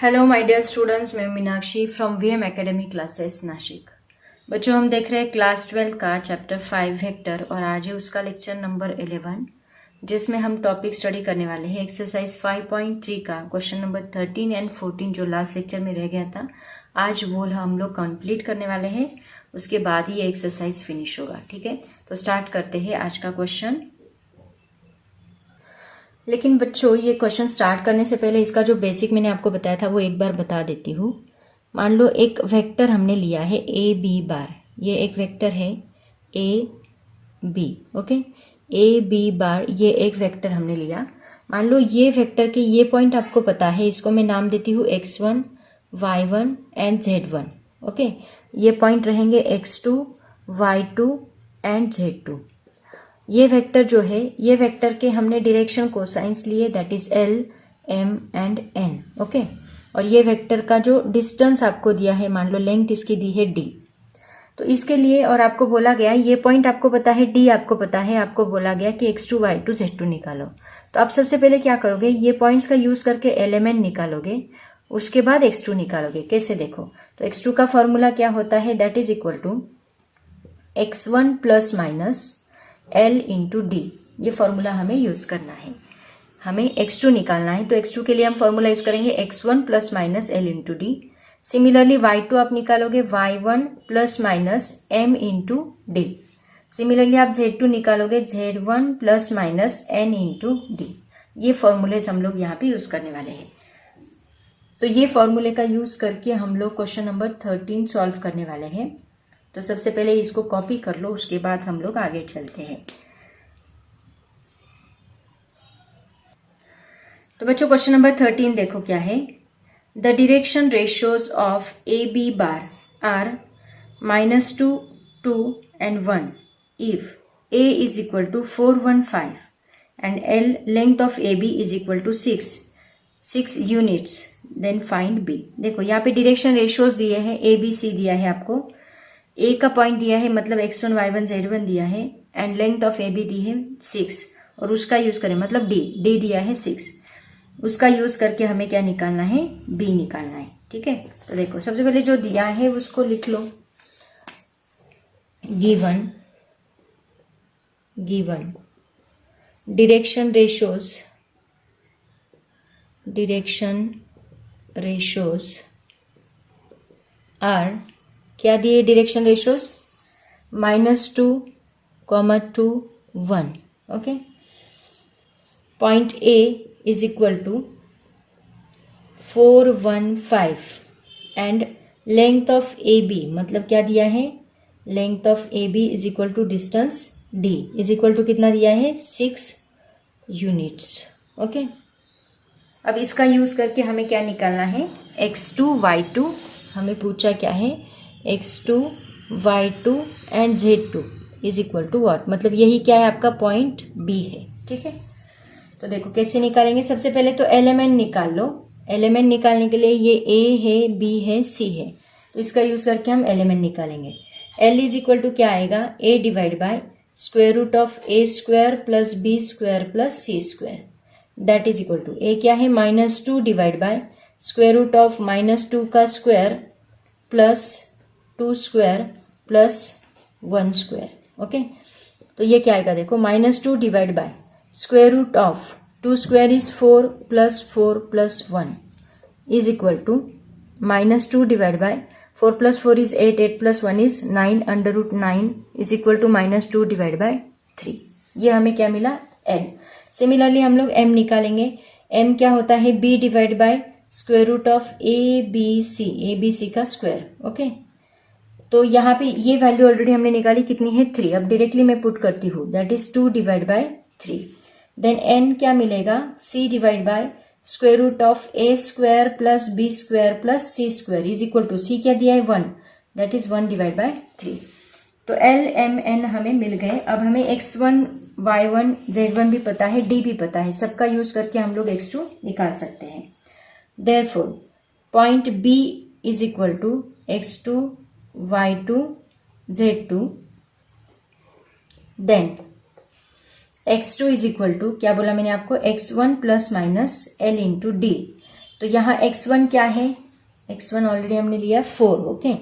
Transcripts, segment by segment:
Hello my dear students, मैं Meenakshi from VM academy classes Nashik. बच्चों, हम देख रहे हैं क्लास 12 का चैप्टर 5 वेक्टर और आज है उसका लेक्चर नंबर 11 जिसमें हम टॉपिक स्टडी करने वाले हैं एक्सरसाइज 5.3 का क्वेश्चन नंबर 13 एंड 14 जो लास्ट लेक्चर में रह गया था। आज वो हम लोग कंप्लीट करने वाले हैं, उसके बाद ही ये एक्सरसाइज फिनिश होगा। ठीक है, तो स्टार्ट करते हैं आज का क्वेश्चन। लेकिन बच्चों, ये क्वेश्चन स्टार्ट करने से पहले इसका जो बेसिक मैंने आपको बताया था वो एक बार बता देती हूँ। मान लो एक वेक्टर हमने लिया है ए बी बार, ये एक वेक्टर है A B. Okay, A B bar ये एक वेक्टर हमने लिया। मान लो ये वेक्टर के ये पॉइंट आपको पता है, इसको मैं नाम देती हूँ x1, y1 and z1। Okay, ये पॉइंट रहेंगे x2, y2 एंड z2। ये वेक्टर जो है, ये वेक्टर के हमने डायरेक्शन कोसाइंस लिए, that is L, M and N। Okay, और ये वेक्टर का जो डिस्टेंस आपको दिया है, मान लो लेंथ इसकी दी है D। तो इसके लिए और आपको बोला गया, ये पॉइंट आपको पता है D, आपको पता है, आपको बोला गया कि x2, y2, z2 निकालो। तो आप सबसे पहले क्या करोगे, ये पॉइंट्स का यूज करके एलिमेंट निकालोगे, उसके बाद x2 निकालोगे। कैसे देखो, तो x2 का फॉर्मूला क्या होता है, that is equal to x1 plus minus L into D. ये फॉर्मूला हमें यूज करना है, हमें x2 निकालना है। तो x2 के लिए हम फॉर्मूला यूज करेंगे x1 plus minus L into D. Similarly y2 आप निकालोगे y1 plus minus M into D. Similarly आप z2 निकालोगे z1 plus minus N into D. ये फॉर्मूलेज हम लोग यहाँ पे यूज करने वाले हैं। तो ये फॉर्मूले का यूज करके हम लोग क्वेश्चन नंबर 13 सॉल्व करने वाले हैं। तो सबसे पहले इसको कॉपी कर लो, उसके बाद हम लोग आगे चलते हैं। तो बच्चों, क्वेश्चन नंबर 13 देखो क्या है। The direction ratios of A B bar are -2, 2 and 1 if A is equal to 4, 1, 5 and L length of A B is equal to 6 units, then find B. देखो यहाँ पे डायरेक्शन रेशियोज दिए हैं, ए B सी दिया है आपको, ए का पॉइंट दिया है मतलब x1, y1, z1 दिया है, and length of A be the है 6, और उसका यूज करें मतलब डी दिया है 6, उसका यूज करके हमें क्या निकालना है, बी निकालना है। ठीक है, तो देखो सबसे पहले जो दिया है उसको लिख लो। गिवन डायरेक्शन रेशियोज आर, क्या दिए direction ratios, -2, 2, 1। Okay, point A is equal to 4, 1, 5 and length of A B मतलब क्या दिया है, length of A B is equal to distance D is equal to कितना दिया है, 6 यूनिट्स। ओके, अब इसका यूज करके हमें क्या निकालना है, x2, y2, हमें पूछा क्या है, x2, y2 and z2 is equal to what, मतलब यही क्या है आपका पॉइंट B है। ठीक है, तो देखो कैसे निकालेंगे। सबसे पहले तो एलिमेंट निकाल लो। एलिमेंट निकालने के लिए ये A है, B है, C है, तो इसका यूज करके हम एलिमेंट निकालेंगे। L इज इक्वल टू क्या आएगा, A divide by square root of A square plus B square plus C square, that is equal to A क्या है, -2 divide by square root of -2 का square plus 2 square plus 1 square. Okay, तो ये क्या आएगा, देखो -2 divide by square root of 2 square is 4 plus 4 plus 1 is equal to -2 divide by 4 plus 4 is 8, 8 plus 1 is 9 under root 9 is equal to -2 divide by 3। ये हमें क्या मिला, n। Similarly हम लोग m निकालेंगे। m क्या होता है, b divide by square root of A B C का स्क्वायर। ओके, तो यहाँ पे ये वैल्यू ऑलरेडी हमने निकाली, कितनी है, 3। अब डायरेक्टली मैं पुट करती हूँ, that is 2 divide by 3। Then n क्या मिलेगा, c divide by square root of a square plus b square plus c square is equal to, c क्या दिया है, 1, दैट इज 1 डिवाइड बाय 3। तो l, m, n हमें मिल गए। अब हमें x1, y1, z1 भी पता है, d भी पता है, सबका यूज करके हम लोग x2 निकाल सकते हैं। Therefore, point B is equal to x2, y2, z2, then x2 is equal to क्या बोला मैंने आपको, x1 plus minus L into D. तो यहाँ x1 क्या है, x1 ऑलरेडी हमने लिया 4, ओके।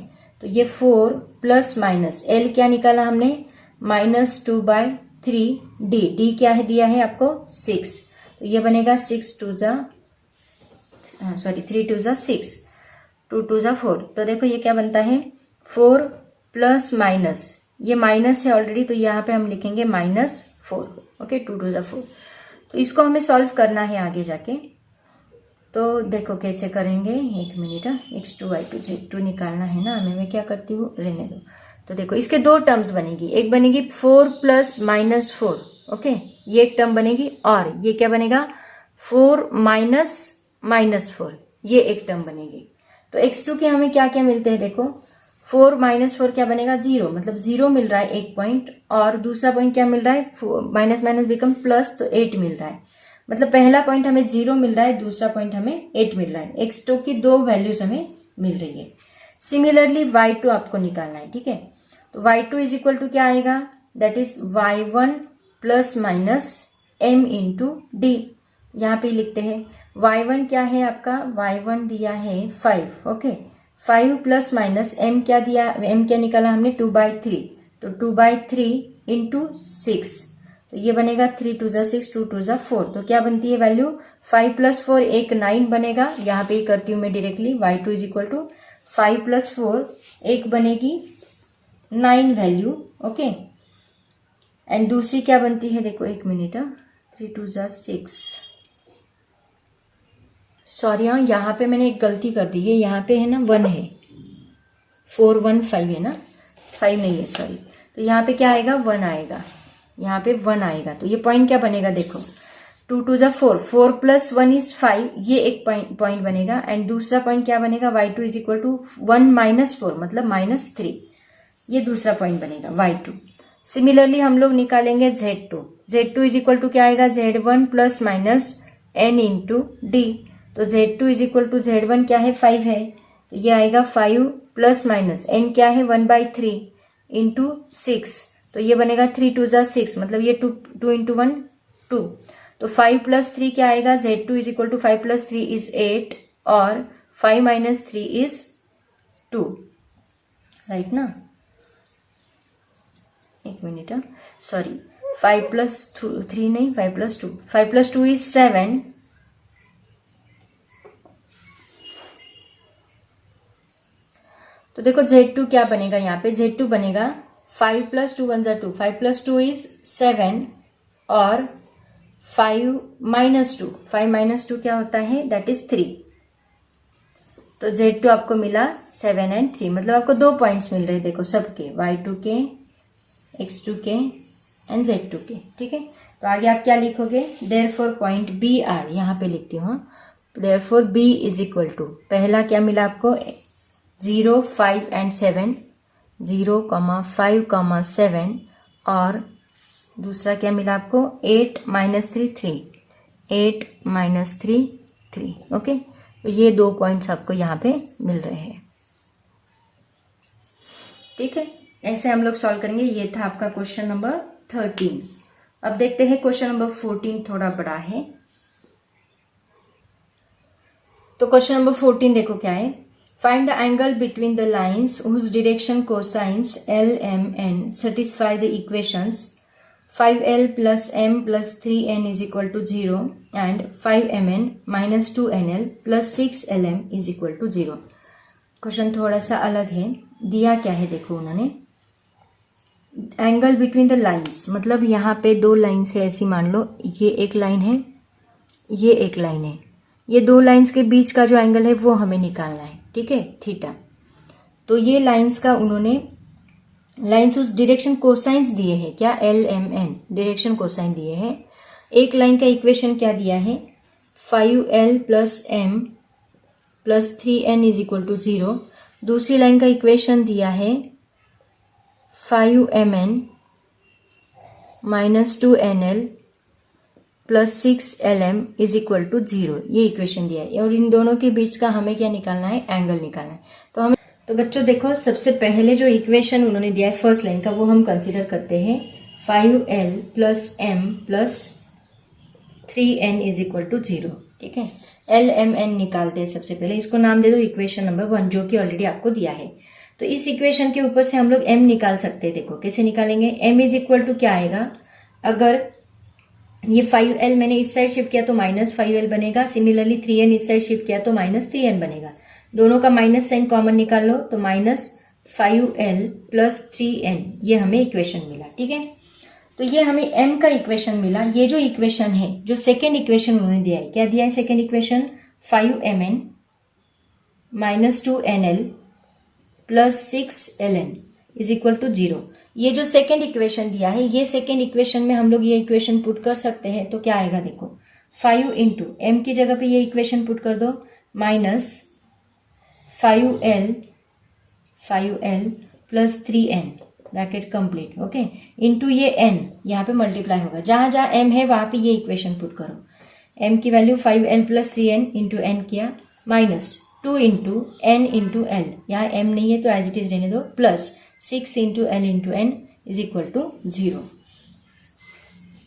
तो ये 4 प्लस माइनस L क्या निकाला हमने, -2/3 D क्या है दिया है आपको 6, तो ये बनेगा 3 2 जा 6, 2 2 जा 4। तो देखो ये क्या बनता है 4 प्लस माइनस, ये माइनस है ऑलरेडी तो यहाँ पे हम लिखेंगे -4, ओके 2 2 जा 4। तो इसको हमें सॉल्व करना है आगे जाके। तो देखो कैसे करेंगे, एक मिनट, x2 y2 z2 निकालना है ना हमें। मैं क्या करती हूँ, रहने दो। तो देखो इसके दो टर्म्स बनेगी, एक बनेगी 4 प्लस -4, ओके, ये एक टर्म बनेगी, और ये क्या बनेगा 4 माइनस -4, ये एक टर्म बनेगी। तो x2 के हमें क्या क्या मिलते हैं, देखो 4 - 4 क्या बनेगा 0, मतलब 0 मिल रहा है एक पॉइंट, और दूसरा पॉइंट क्या मिल रहा है, माइनस माइनस बिकम प्लस, तो 8 मिल रहा है। मतलब पहला पॉइंट हमें 0 मिल रहा है, दूसरा पॉइंट हमें 8 मिल रहा है। x2 की दो वैल्यूज हमें मिल रही है। सिमिलरली y2 आपको निकालना है, ठीक है। तो y2 इज इक्वल टू क्या आएगा, that is y1 plus minus m into D. यहाँ पे लिखते हैं y1 क्या है आपका, y1 दिया है 5, ओके, 5 प्लस माइनस m क्या दिया, m क्या निकाला हमने 2/3, तो 2/3 इंटू 6, तो ये बनेगा 3 2 जा 6, 2 2 जा 4। तो क्या बनती है वैल्यू, 5 + 4 एक 9 बनेगा। यहाँ पे ही करती हूँ मैं directly, y2 is equal to 5 + 4 एक बनेगी 9 वैल्यू, ओके। एंड दूसरी क्या बनती है, देखो एक मिनट, 3 2 जा 6, सॉरी हाँ यहाँ पे मैंने एक गलती कर दी है, यहाँ पे है ना 1 है, 4 1 5 है ना, 5 नहीं है सॉरी। तो यहाँ पे क्या आएगा 1 आएगा, यहाँ पे 1 आएगा। तो ये पॉइंट क्या बनेगा, देखो 2 2 जा 4, 4 + 1 = 5, ये एक पॉइंट बनेगा। एंड दूसरा पॉइंट क्या बनेगा, y2 इज इक्वल टू 1 - 4 मतलब -3, ये दूसरा पॉइंट बनेगा y2। सिमिलरली हम लोग निकालेंगे z2, z2 is equal to क्या आएगा, z1 plus minus n into D. तो z2 is equal to z1 क्या है 5 है, तो ये आएगा 5 प्लस माइनस n क्या है 1/3 इंटू 6, तो ये बनेगा 3 2 जा 6, मतलब ये 2 इंटू 1 2। तो 5 + 3 क्या आएगा, z2 is equal to 5 + 3 is 8, और 5 - 3 इज 2, राइट ना। एक मिनट, सॉरी 5 + 3 नहीं, 5 + 2, 5 + 2 इज 7, तो देखो z2 क्या बनेगा, यहाँ पे z2 बनेगा 5 + 2 1 जा 2, 5 + 2 इज 7, और 5 - 2, 5 - 2 क्या होता है, दैट इज 3। तो z2 आपको मिला 7 और 3, मतलब आपको 2 पॉइंट्स मिल रहे हैं, देखो सबके, y2 के, x2 के एंड z2 के, ठीक है। तो आगे आप क्या लिखोगे, देयरफॉर पॉइंट बी आर, यहाँ पे लिखती हूँ, therefore B is equal to, पहला क्या मिला आपको 0 5 एंड 7, 0, 5, 7, और दूसरा क्या मिला आपको 8 - 3 3, 8 - 3 3, ओके। तो ये 2 पॉइंट्स आपको यहाँ पे मिल रहे हैं, ठीक है। ऐसे हम लोग सॉल्व करेंगे। ये था आपका क्वेश्चन नंबर 13। अब देखते हैं क्वेश्चन नंबर 14, थोड़ा बड़ा है। तो क्वेश्चन नंबर 14 देखो क्या है, find the angle between the lines whose direction cosines L M N satisfy the equations 5L + M + 3N is equal to 0 and 5MN - 2NL + 6LM is equal to 0। Question थोड़ा सा अलग है, दिया क्या है देखो उन्होंने, एंगल बिटवीन द लाइन्स, मतलब यहाँ पे 2 लाइन्स है, ऐसी मान लो, ये एक लाइन है, ये एक लाइन है, ये 2 लाइन्स के बीच का जो एंगल है वो हमें निकालना है, ठीक है, थीटा। तो ये लाइन्स का उन्होंने, लाइन्स उस डायरेक्शन कोसाइंस दिए हैं, क्या L M N direction cosine दिए हैं। एक लाइन का इक्वेशन क्या दिया है, 5L + M + 3N is equal to 0। दूसरी लाइन का इक्वेशन दिया है 5MN - 2NL + 6LM is equal to 0, ये इक्वेशन दिया है। और इन दोनों के बीच का हमें क्या निकालना है, एंगल निकालना है। तो हमें, तो बच्चों देखो सबसे पहले जो इक्वेशन उन्होंने दिया है फर्स्ट लाइन का, वो हम कंसीडर करते हैं 5L + M + 3N is equal to 0, ठीक है। एल एम एन निकालते हैं सबसे पहले। इसको नाम दे दो इक्वेशन नंबर 1, जो कि ऑलरेडी आपको दिया है। तो इस इक्वेशन के ऊपर से हम लोग m निकाल सकते हैं। देखो कैसे निकालेंगे। m इज इक्वल टू क्या आएगा, अगर ये 5l मैंने इस साइड शिफ्ट किया तो -5l बनेगा। सिमिलरली 3n इस साइड शिफ्ट किया तो -3n बनेगा। दोनों का माइनस साइन कॉमन निकाल लो तो -5l + 3n, ये हमें इक्वेशन मिला। ठीक है, तो ये हमें m का इक्वेशन मिला। ये जो इक्वेशन है, जो सेकेंड इक्वेशन उन्होंने दिया है, क्या दिया है second equation, 5mn - 2nl + 6ln is equal to 0। ये जो सेकेंड इक्वेशन दिया है, ये सेकेंड इक्वेशन में हम लोग ये इक्वेशन पुट कर सकते हैं। तो क्या आएगा देखो, 5 × m की जगह पे ये इक्वेशन पुट कर दो, -5l + 3n bracket complete, okay, into ये n यहाँ पे मल्टीप्लाई होगा। जहां जहां m है वहां पे ये इक्वेशन पुट करो। m की value 5l + 3n into n किया, -2 × n × l, यहाँ m नहीं है तो एज इट इज रहने दो, plus 6 × l × n is equal to 0।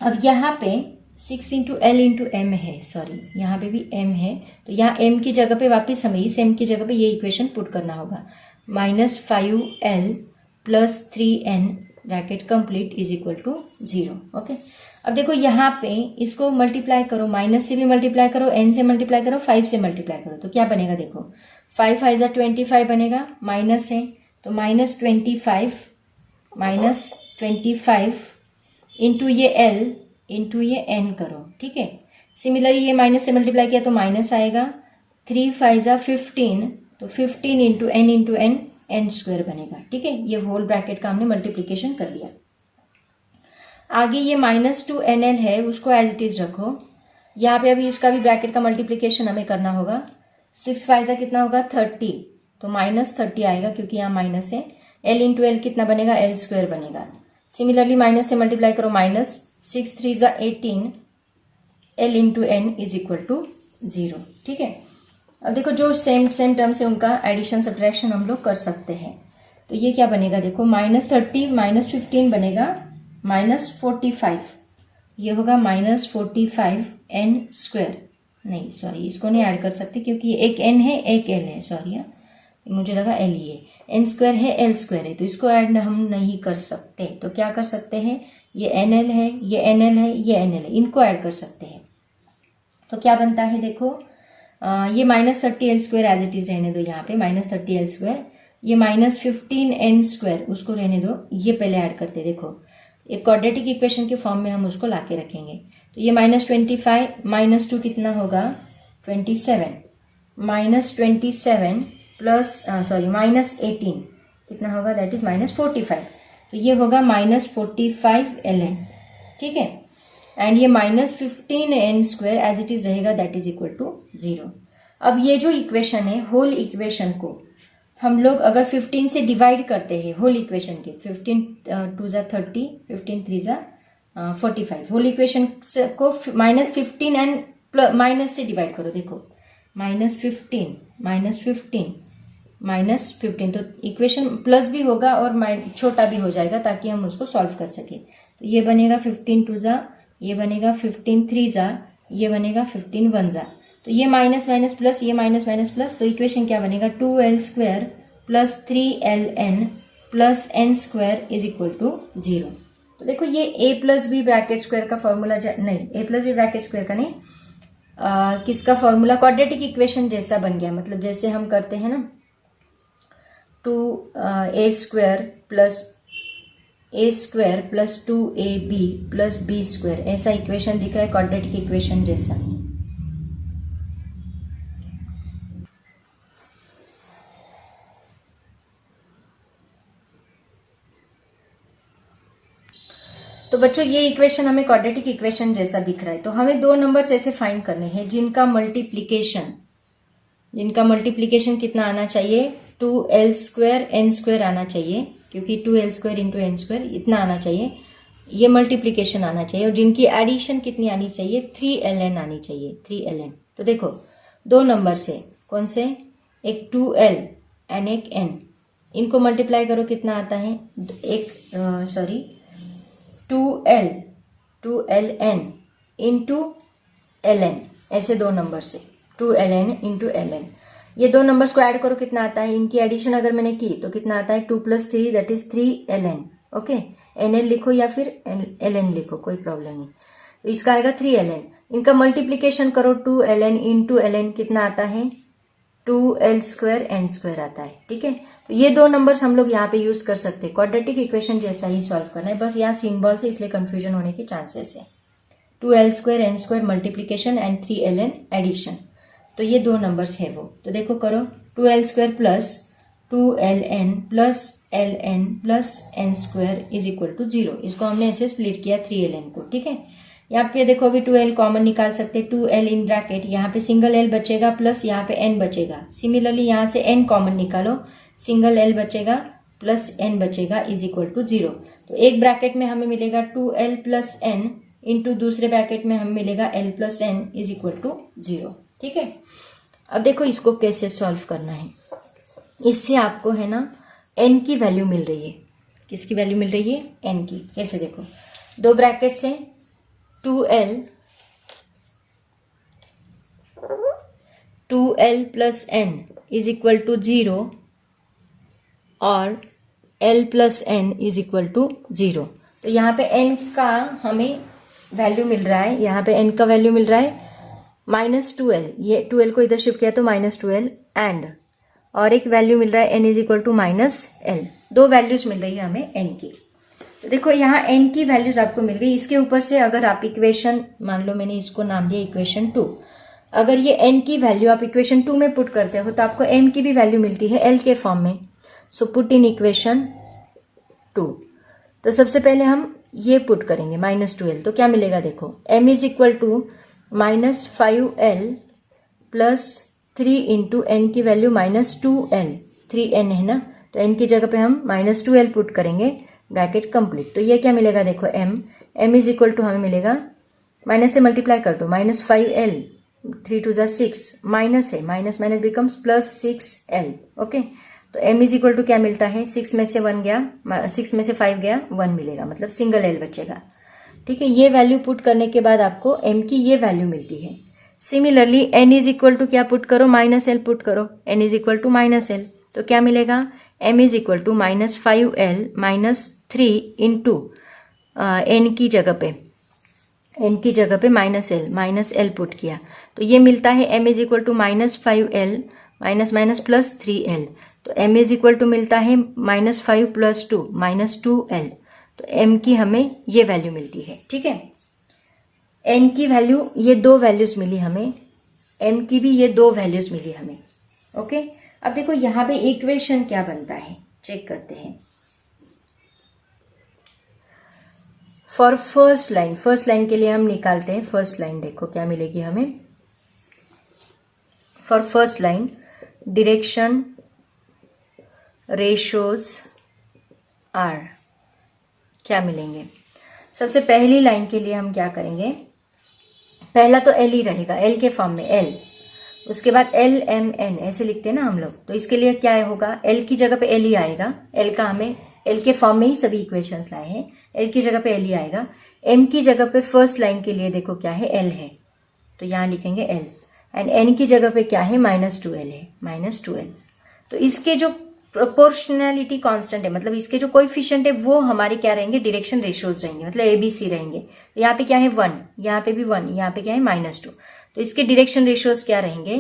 अब यहाँ पे 6 × l × m है, सॉरी यहाँ पे भी m है, तो यहाँ m की जगह पे वापस हमें इस m की जगह पे ये इक्वेशन पुट करना होगा, -5l + 3n bracket complete is equal to 0। Okay, अब देखो यहाँ पे इसको मल्टीप्लाई करो, माइनस से भी मल्टीप्लाई करो, n से मल्टीप्लाई करो, 5 से मल्टीप्लाई करो, तो क्या बनेगा देखो, 5 5 = 25 बनेगा, माइनस है तो -25 इंटू ये l इंटू ये n करो। ठीक है, सिमिलरली ये माइनस से मल्टीप्लाई किया तो माइनस आएगा, 3 5 = 15, तो 15 × n × n² बनेगा। ठीक है, ये होल ब्रैकेट का हमने मल्टीप्लीकेशन कर लिया। आगे ये -2nl है, उसको एज इट इज रखो। यहाँ पे अभी इसका भी ब्रैकेट का मल्टीप्लीकेशन हमें करना होगा। 6 5 = कितना होगा, 30, तो -30 आएगा क्योंकि यहाँ माइनस है। l × l कितना बनेगा, l² बनेगा। सिमिलरली माइनस से मल्टीप्लाई करो, -6 3 = 18, l × n is equal to 0। ठीक है, अब देखो जो सेम टर्म से उनका एडिशन सब्ट्रैक्शन हम लोग कर सकते हैं। तो ये क्या बनेगा देखो, -30 -15 बनेगा -45, ये होगा -45n²। नहीं सॉरी, इसको नहीं ऐड कर सकते क्योंकि एक n है एक l है, सॉरी मुझे लगा l ही है, n² है l² है, तो इसको ऐड हम नहीं कर सकते। तो क्या कर सकते हैं, ये nl है, ये nl है, ये nl है, इनको ऐड कर सकते हैं। तो क्या बनता है देखो, ये -30l² एज इट इज रहने दो, यहाँ पे -30l², ये -15n² उसको रहने दो, ये पहले ऐड करते देखो, एक क्वाड्रेटिक इक्वेशन के फॉर्म में हम उसको लाके रखेंगे। तो ये -25 -2 कितना होगा, 27, -27 प्लस -18 कितना होगा, दैट इज -45, तो ये होगा -45ln। ठीक है, एंड ये -15n² एज इट इज रहेगा, दैट इज इक्वल टू 0। अब ये जो इक्वेशन है, होल इक्वेशन को हम लोग अगर 15 से डिवाइड करते हैं, होल इक्वेशन के 15 2 = 30, 15 3 = 45, होल इक्वेशन को -15 एंड माइनस से डिवाइड करो। देखो -15 तो इक्वेशन प्लस भी होगा और छोटा भी हो जाएगा ताकि हम उसको सॉल्व कर सके। तो ये बनेगा 15 2 = ये बनेगा 15 3 = ये बनेगा 15 1 = तो ये माइनस माइनस प्लस, ये माइनस माइनस प्लस, तो इक्वेशन क्या बनेगा, 2l² + 3ln + n² is equal to 0। तो देखो ये a + b ब्रैकेट स्क्वायर का फॉर्मूला नहीं, a + b ब्रैकेट स्क्वायर का नहीं, किसका फॉर्मूला, क्वाड्रेटिक इक्वेशन जैसा बन गया। मतलब जैसे हम करते हैं ना, 2a² + 2ab + b², ऐसा इक्वेशन दिख रहा है क्वाड्रेटिक इक्वेशन जैसा। तो बच्चों ये इक्वेशन हमें क्वाड्रेटिक इक्वेशन जैसा दिख रहा है। तो हमें दो नंबर्स ऐसे फाइंड करने हैं जिनका मल्टीप्लीकेशन कितना आना चाहिए, 2l² n² आना चाहिए, क्योंकि 2l² × n² इतना आना चाहिए, ये मल्टीप्लीकेशन आना चाहिए, और जिनकी एडिशन कितनी आनी चाहिए, 3ln आनी चाहिए, 3ln। तो देखो दो नंबर से, कौन से, एक 2l एंड एक n, इनको मल्टीप्लाई करो, कितना आता है, 2ln इंटू ln, ऐसे दो नंबर से 2ln इंटू ln। ये दो नंबर्स को ऐड करो, कितना आता है, इनकी एडिशन अगर मैंने की तो कितना आता है 2 + 3 that is 3ln। Okay, nl लिखो या फिर ln लिखो, कोई प्रॉब्लम नहीं। तो इसका आएगा 3ln। इनका मल्टीप्लीकेशन करो 2ln इंटू ln, कितना आता है 2l² n² आता है। ठीक है, तो ये दो नंबर्स हम लोग यहाँ पे यूज कर सकते हैं। क्वाड्रेटिक इक्वेशन जैसा ही सॉल्व करना है, बस यहाँ सिंबल से इसलिए कंफ्यूजन होने के चांसेस है। 2l² n² multiplication and 3ln addition, तो ये दो नंबर्स है वो। तो देखो करो, 2l² plus 2ln plus ln plus n² is equal to 0। इसको हमने ऐसे स्प्लिट किया 3ln को। ठीक है, यहाँ पे देखो अभी 2l कॉमन निकाल सकते, 2l इन ब्रैकेट, यहाँ पे सिंगल l बचेगा प्लस यहाँ पे n बचेगा। सिमिलरली यहाँ से n कॉमन निकालो, सिंगल l बचेगा प्लस n बचेगा इज इक्वल टू 0। तो एक ब्रैकेट में हमें मिलेगा 2l प्लस n इंटू दूसरे ब्रैकेट में हमें मिलेगा l plus n is equal to 0। ठीक है, अब देखो इसको कैसे सॉल्व करना है। इससे आपको है ना n की वैल्यू मिल रही है। किसकी वैल्यू मिल रही है, n की। कैसे देखो, दो ब्रैकेट्स हैं, 2l plus n is equal to 0 और l plus n is equal to 0। तो यहाँ पे n का हमें वैल्यू मिल रहा है, यहाँ पे n का वैल्यू मिल रहा है -2l। ये 2l को इधर शिफ्ट किया तो -2l एंड, और एक वैल्यू मिल रहा है n is equal to -l। दो वैल्यूज मिल रही है हमें n की। तो देखो यहाँ n की वैल्यूज आपको मिल गई। इसके ऊपर से अगर आप इक्वेशन, मान लो मैंने इसको नाम दिया इक्वेशन 2, अगर ये n की वैल्यू आप इक्वेशन 2 में पुट करते हो तो आपको m की भी वैल्यू मिलती है l के फॉर्म में। So put in equation 2। तो सबसे पहले हम ये पुट करेंगे -2l, तो क्या मिलेगा देखो, m is equal to -5l plus 3 into n की वैल्यू -2l, 3n है ना, तो n की जगह पे हम -2l पुट करेंगे, ब्रैकेट कंप्लीट। तो ये क्या मिलेगा देखो, m इज इक्वल टू हमें मिलेगा, माइनस से मल्टीप्लाई कर दो, -5l 3 2 = 6, माइनस है, minus minus becomes +6l। Okay, तो m इज इक्वल टू क्या मिलता है, 6 में से 1 गया, 6 में से 5 गया, 1 मिलेगा, मतलब सिंगल l बचेगा। ठीक है, ये वैल्यू पुट करने के बाद आपको m की ये वैल्यू मिलती है। Similarly n is equal to क्या पुट करो, -l पुट करो, n is equal to -l, तो क्या मिलेगा, m is equal to -5l -3 into n की जगह पे -l पुट किया, तो ये मिलता है m is equal to -5l minus plus 3l, तो m इज इक्वल टू मिलता है -5 + 2 -2l। तो m की हमें ये वैल्यू मिलती है। ठीक है, n की वैल्यू, ये दो वैल्यूज मिली हमें, m की भी ये दो वैल्यूज मिली हमें। ओके, अब देखो यहाँ पे इक्वेशन क्या बनता है, चेक करते हैं। फॉर फर्स्ट लाइन के लिए हम निकालते हैं फर्स्ट लाइन। देखो क्या मिलेगी हमें, for first line direction ratios are क्या मिलेंगे। सबसे पहली लाइन के लिए हम क्या करेंगे, पहला तो l ही रहेगा, l के फॉर्म में l, उसके बाद l m n ऐसे लिखते हैं ना हम लोग, तो इसके लिए क्या होगा, l की जगह पे l ही आएगा। l का हमें l के फॉर्म में ही सभी इक्वेशंस लाए हैं, l की जगह पे l ही आएगा। m की जगह पे फर्स्ट लाइन के लिए देखो क्या है, l है, तो यहाँ लिखेंगे l, एंड n की जगह पे क्या है, -2l है, -2l। तो इसके जो प्रोपोर्शनैलिटी कांस्टेंट है, मतलब इसके जो कोएफिशिएंट है वो हमारे क्या रहेंगे, डायरेक्शन रेशियोज रहेंगे, मतलब ABC रहेंगे। तो यहाँ पे क्या है 1, यहाँ पे भी 1, यहाँ पे क्या है -2, तो इसके डायरेक्शन रेशियोज क्या रहेंगे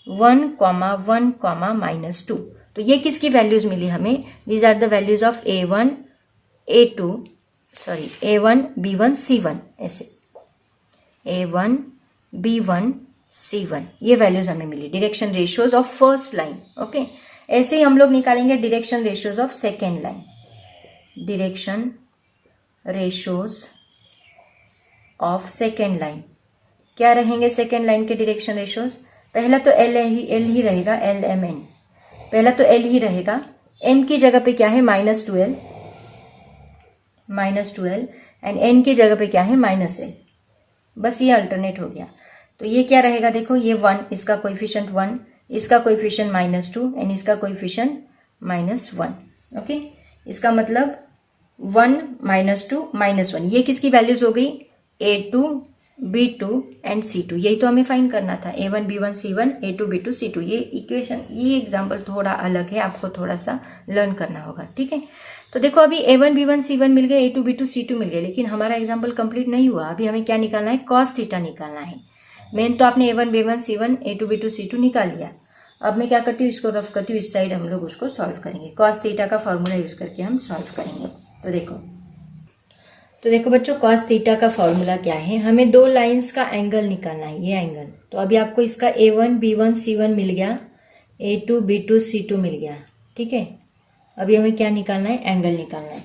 1, 1, -2। तो ये किसकी वैल्यूज मिली हमें, these are the values of A1 B1 C1, ऐसे A1 B1 C1, ये वैल्यूज हमें मिली direction ratios of first line. Okay, ऐसे ही हम लोग निकालेंगे direction ratios of second line. Direction ratios of second line क्या रहेंगे, सेकेंड लाइन के डायरेक्शन रेशियोज, पहला तो l ही रहेगा, l m n, पहला तो l ही रहेगा, m की जगह पे क्या है -2l एंड n की जगह पे क्या है -l, बस ये अल्टरनेट हो गया। तो ये क्या रहेगा देखो, ये 1, इसका कोएफिशिएंट 1, इसका कोएफिशिएंट -2 एंड इसका कोएफिशिएंट -1। ओके, इसका मतलब 1 -2 -1, ये किसकी वैल्यूज हो गई, A2 B2 एंड C2, यही तो हमें फाइंड करना था। A1 B1 C1 A2 B2 C2। ये इक्वेशन, ये एग्जाम्पल थोड़ा अलग है, आपको थोड़ा सा लर्न करना होगा, ठीक है। तो देखो अभी A1 B1 C1 मिल गए, A2 B2 C2 मिल गए, लेकिन हमारा एग्जाम्पल कंप्लीट नहीं हुआ। अभी हमें क्या निकालना है, cos थीटा निकालना है। मेन तो आपने A1 B1 C1 A2 B2 C2 निकाल लिया। अब मैं क्या करती हूँ, इसको रफ करती हूँ, इस साइड हम लोग उसको सॉल्व करेंगे। cos थीटा का फॉर्मूला यूज करके हम सॉल्व करेंगे। तो देखो बच्चों, cos थीटा का फॉर्मूला क्या है, हमें दो लाइंस का एंगल निकालना है, ये एंगल। तो अभी आपको इसका A1 B1 C1 मिल गया, A2 B2 C2 मिल गया, ठीक है। अभी हमें क्या निकालना है, एंगल निकालना है।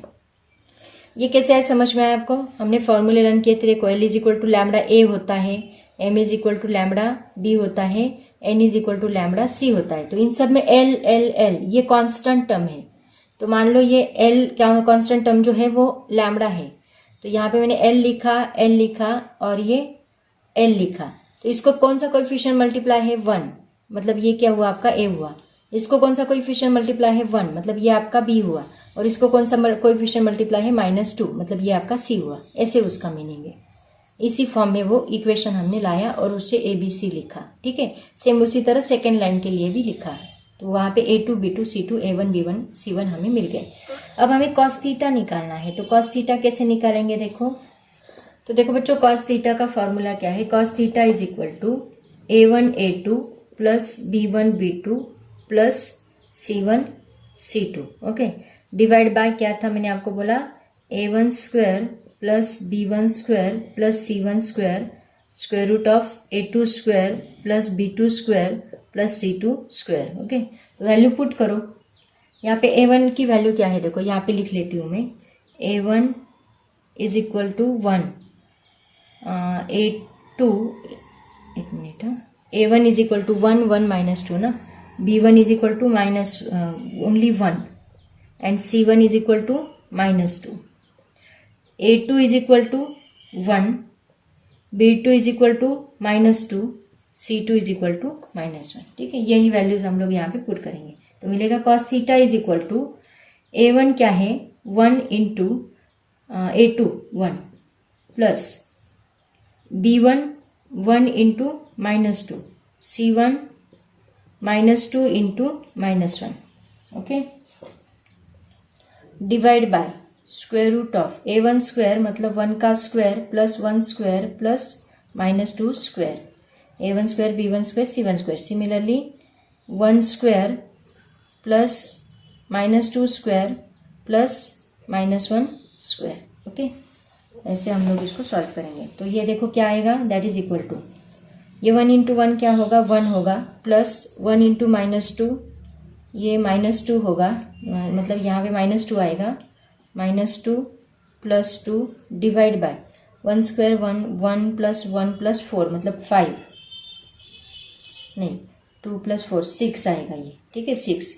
ये कैसे है समझ में आया आपको, हमने फॉर्मूले रन किए थे। देखो L is equal to lambda A होता है, M is equal to lambda B होता है, N is equal to lambda C होता है। तो इन सब में L L L ये कांस्टेंट टर्म है। तो मान लो ये L क्या कांस्टेंट टर्म जो है वो लैम्बडा है। तो यहाँ पे मैंने L लिखा और ये L लिखा। तो इसको कौन सा कोएफिशिएंट मल्टीप्लाई है, 1, मतलब ये क्या हुआ, आपका A हुआ। इसको कौन सा कोएफिशिएंट मल्टीप्लाई है, 1, मतलब ये आपका B हुआ। और इसको कौन सा कोएफिशिएंट मल्टीप्लाई है, -2, मतलब ये आपका C हुआ। ऐसे उसका मीनिंग है। इसी फॉर्म में वो इक्वेशन हमने लाया और उससे ABC लिखा, ठीक है। सेम उसी तरह सेकेंड लाइन के लिए भी लिखा है। तो वहां पे A2 B2 C2 A1 B1 C1 हमें मिल गए। अब हमें cos थीटा निकालना है। तो cos थीटा कैसे निकालेंगे, देखो। तो देखो बच्चों, cos थीटा का फॉर्मूला क्या है, cos theta is equal to A1 A2 plus B1 B2 plus C1 C2, okay. Divide by क्या था, मैंने आपको बोला A1 square plus B1 square plus C1 square square root of A2 square plus B2 square plus C2 square, okay. Value put करो। यहाँ पे A1 की value क्या है, देखो यहाँ पे लिख लेती हूँ मैं। A1 is equal to 1, A2 एक minute, A1 is equal to 1 1 -2 ना, B1 is equal to minus only 1 and C1 is equal to -2, A2 is equal to 1, B2 is equal to -2, C2 is equal to -1, ठीक है। यही values हम लोग यहाँ पे put करेंगे। तो मिलेगा cos theta is equal to A1 क्या है, 1 into A2 1 plus B1 1 into -2, C1 -2 into -1, okay. Divide by square root of A1 square मतलब 1 का square plus 1 square plus -2 square, A1 square B1 square C1 square. Similarly 1 square plus -2 square plus -1 square, okay. ऐसे हम लोग इसको solve करेंगे। तो ये देखो क्या आएगा, दैट इज इक्वल टू, ये 1 इंटू 1 क्या होगा, 1 होगा, प्लस 1 इंटू -2 ये -2 होगा, मतलब यहाँ पे -2 आएगा, -2 plus 2 divide bye 1 square 1 1 plus 1 plus 4 मतलब 5 नहीं 2 प्लस 4 6 आएगा ये, ठीक है 6।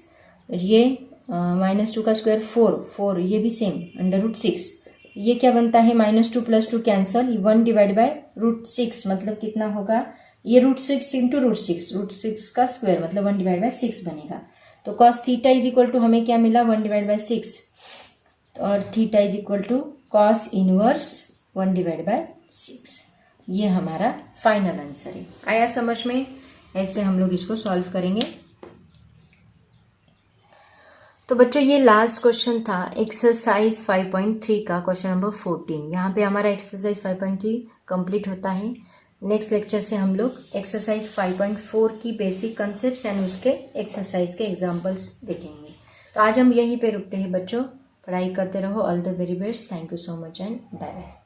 और ये -2 का स्क्वायर 4 ये भी सेम √6। ये क्या बनता है, -2 प्लस 2 कैंसल, 1 डिवाइड बाय √6 मतलब कितना होगा, ये √6 इंटू √6 का स्क्वायर मतलब 1 डिवाइड बाय 6 बनेगा। तो cos theta is equal to हमें क्या मिला, 1 डिवाइड बाय 6, और theta is equal to cos inverse 1 divide by 6। ये हमारा फाइनल आंसर है। आया समझ में, ऐसे हम लोग इसको सॉल्व करेंगे। तो बच्चों ये लास्ट क्वेश्चन था एक्सरसाइज 5.3 का, क्वेश्चन नंबर 14। यहाँ पे हमारा एक्सरसाइज 5.3 कंप्लीट होता है। नेक्स्ट लेक्चर से हम लोग एक्सरसाइज 5.4 की बेसिक कंसेप्ट्स एंड उसके एक्सरसाइज के एग्जांपल्स देखेंगे। तो आज हम यहीं पे रुकते हैं बच्चों, पढ़ाई करते रहो। All the very best, thank you so much and bye bye.